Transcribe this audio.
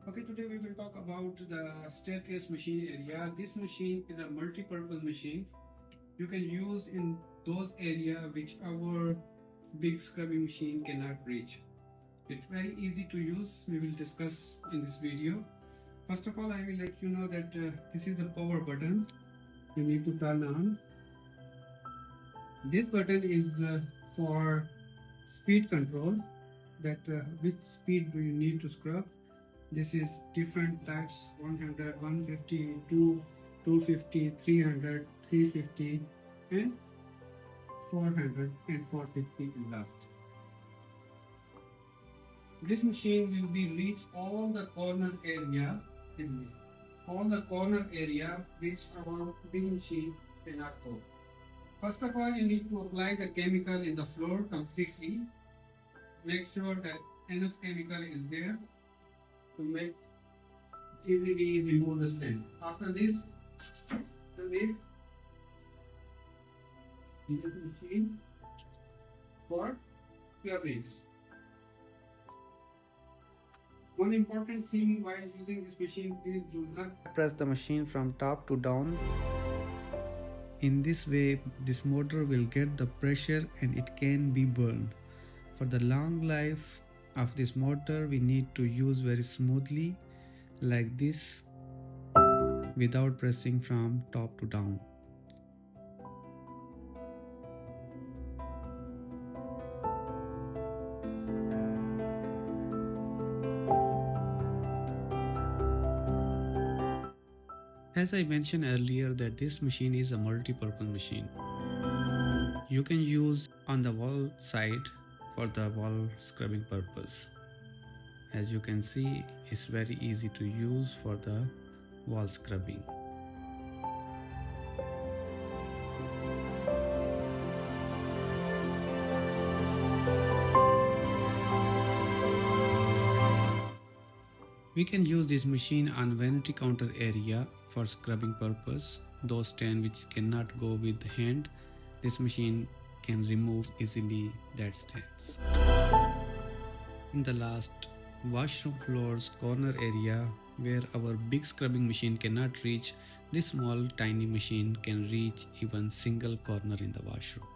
Okay, today we will talk about the staircase machine area. This machine is a multi-purpose machine. You can use in those areas which our big scrubbing machine cannot reach. It's very easy to use. We will discuss in this video. First of all, I will let you know that this is the power button. You need to turn on. This button is for speed control, that which speed do you need to scrub. This is different types: 100, 150, 250, 300, 350 and 400 and 450 in last. This machine will be reach all the corner area in this. All the corner area which our big machine cannot go. First of all, you need to apply the chemical in the floor completely. Make sure that enough chemical is there to make easily remove the stain. After this, the machine for scrubbing. One important thing while using this machine, please do not press the machine from top to down. In this way, this motor will get the pressure and it can be burned. For the long life of this motor, we need to use very smoothly like this without pressing from top to down. As I mentioned earlier that this machine is a multi-purpose machine. You can use on the wall side for the wall scrubbing purpose. As you can see, it's very easy to use for the wall scrubbing. We can use this machine on vanity counter area for scrubbing purpose. Those stains which cannot go with the hand, this machine can remove easily that stains. In the last, washroom floors corner area where our big scrubbing machine cannot reach, this small tiny machine can reach even single corner in the washroom.